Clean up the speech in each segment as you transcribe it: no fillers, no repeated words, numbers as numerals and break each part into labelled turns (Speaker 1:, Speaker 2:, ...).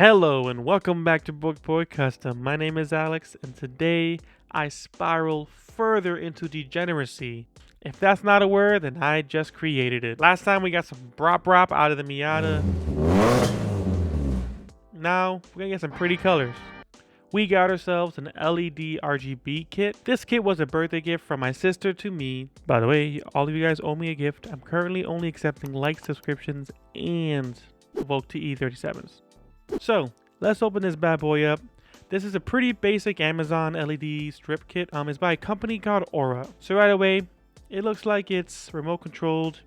Speaker 1: Hello and welcome back to Book Boy Custom. My name is Alex and today I spiral further into degeneracy. If that's not a word, then I just created it. Last time we got some brop out of the Miata. Now we're gonna get some pretty colors. We got ourselves an LED RGB kit. This kit was a birthday gift from my sister to me. By the way, all of you guys owe me a gift. I'm currently only accepting likes, subscriptions, and Vogue TE37s. So let's open this bad boy up. This is a pretty basic Amazon LED strip kit. It's by a company called Aura. So right away, it looks like it's remote controlled.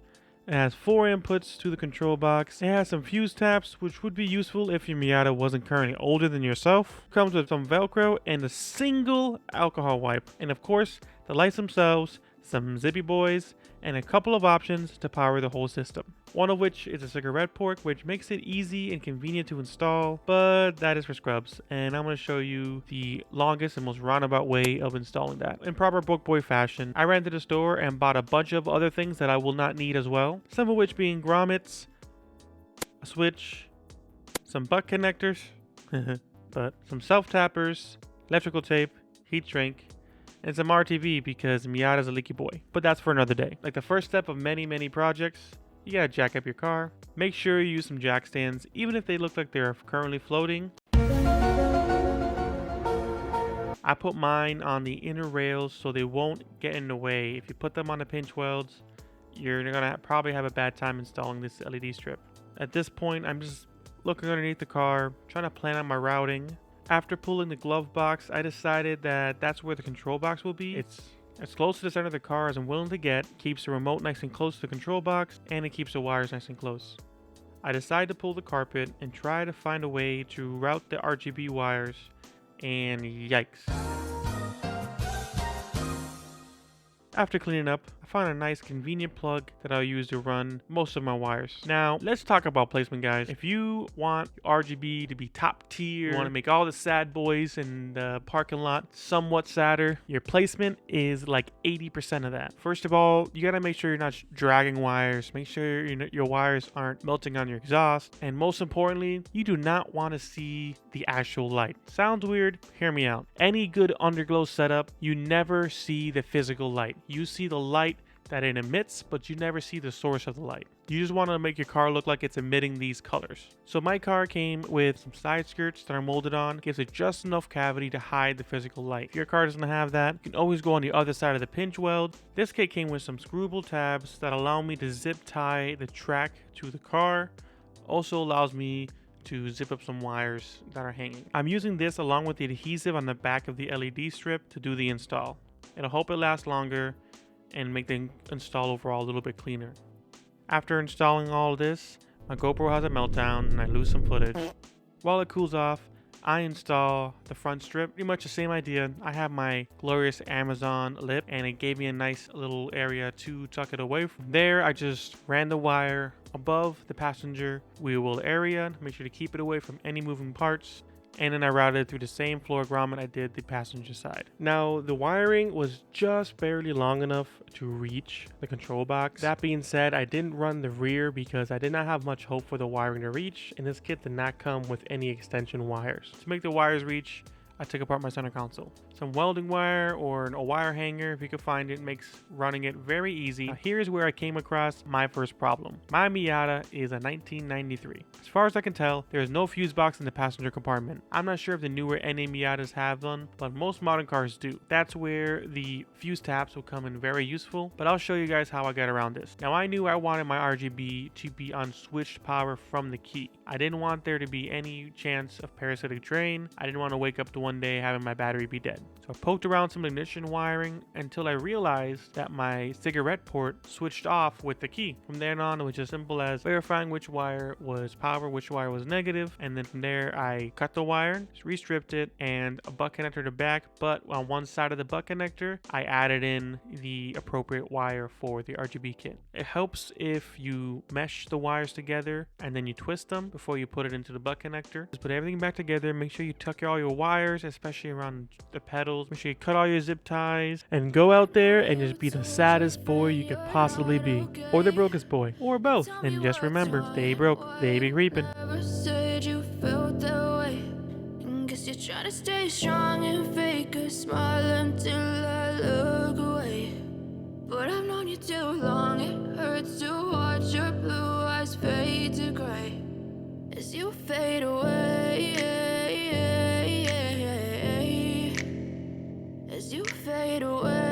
Speaker 1: It has 4 inputs to the control box. It has some fuse taps, which would be useful if your Miata wasn't currently older than yourself. Comes with some Velcro and a single alcohol wipe. And of course, the lights themselves, some zippy boys, and a couple of options to power the whole system. One of which is a cigarette port, which makes it easy and convenient to install, but that is for scrubs. And I'm going to show you the longest and most roundabout way of installing that. In proper Book Boy fashion, I ran to the store and bought a bunch of other things that I will not need as well. Some of which being grommets, a switch, some butt connectors, but some self-tappers, electrical tape, heat shrink, and some RTV because Miata's a leaky boy. But that's for another day. Like the first step of many projects, you gotta jack up your car. Make sure you use some jack stands, even if they look like they're currently floating. I put mine on the inner rails so they won't get in the way. If you put them on the pinch welds, you're gonna probably have a bad time installing this LED strip. At this point, I'm just looking underneath the car, trying to plan out my routing. After pulling the glove box, I decided that that's where the control box will be. It's as close to the center of the car as I'm willing to get, keeps the remote nice and close to the control box, and it keeps the wires nice and close. I decided to pull the carpet and try to find a way to route the RGB wires, and yikes. After cleaning up, I found a nice convenient plug that I'll use to run most of my wires. Now, let's talk about placement, guys. If you want RGB to be top tier, you want to make all the sad boys in the parking lot somewhat sadder, your placement is like 80% of that. First of all, you gotta make sure you're not dragging wires. Make sure your wires aren't melting on your exhaust. And most importantly, you do not want to see the actual light. Sounds weird? Hear me out. Any good underglow setup, you never see the physical light. You see the light that it emits, but you never see the source of the light. You just want to make your car look like it's emitting these colors. So my car came with some side skirts that are molded on, gives it just enough cavity to hide the physical light. If your car doesn't have that, you can always go on the other side of the pinch weld. This kit came with some screwable tabs that allow me to zip tie the track to the car. Also allows me to zip up some wires that are hanging. I'm using this along with the adhesive on the back of the LED strip to do the install. It'll help it last longer and make the install overall a little bit cleaner. After installing all of this, my GoPro has a meltdown and I lose some footage. While it cools off, I install the front strip. Pretty much the same idea. I have my glorious Amazon lip and it gave me a nice little area to tuck it away from. There, I just ran the wire above the passenger wheel area. Make sure to keep it away from any moving parts. And then I routed it through the same floor grommet I did the passenger side. Now, the wiring was just barely long enough to reach the control box. That being said, I didn't run the rear because I did not have much hope for the wiring to reach, and this kit did not come with any extension wires. To make the wires reach, I took apart my center console. Some welding wire or a wire hanger, if you can find it, makes running it very easy. Now, here's where I came across my first problem. My Miata is a 1993. As far as I can tell, there is no fuse box in the passenger compartment. I'm not sure if the newer NA Miatas have one, but most modern cars do. That's where the fuse taps will come in very useful, but I'll show you guys how I got around this. Now, I knew I wanted my RGB to be on switched power from the key. I didn't want there to be any chance of parasitic drain. I didn't want to wake up to one day having my battery be dead. So I poked around some ignition wiring until I realized that my cigarette port switched off with the key. From then on, it was just simple as verifying which wire was power, which wire was negative, and then from there I cut the wire, restripped it, and a butt connector to back, but on one side of the butt connector, I added in the appropriate wire for the RGB kit. It helps if you mesh the wires together and then you twist them before you put it into the butt connector. Just put everything back together, make sure you tuck all your wires, especially around the pedals. Make sure you cut all your zip ties and go out there and just be the saddest boy you could possibly be. Or the brokest boy. Or both. And just remember, they broke, they be creeping.
Speaker 2: Never said you felt that Try to stay strong and fake a smile until I look away. But I've known you too long, it hurts to watch your blue eyes fade to gray as you fade away, as you fade away.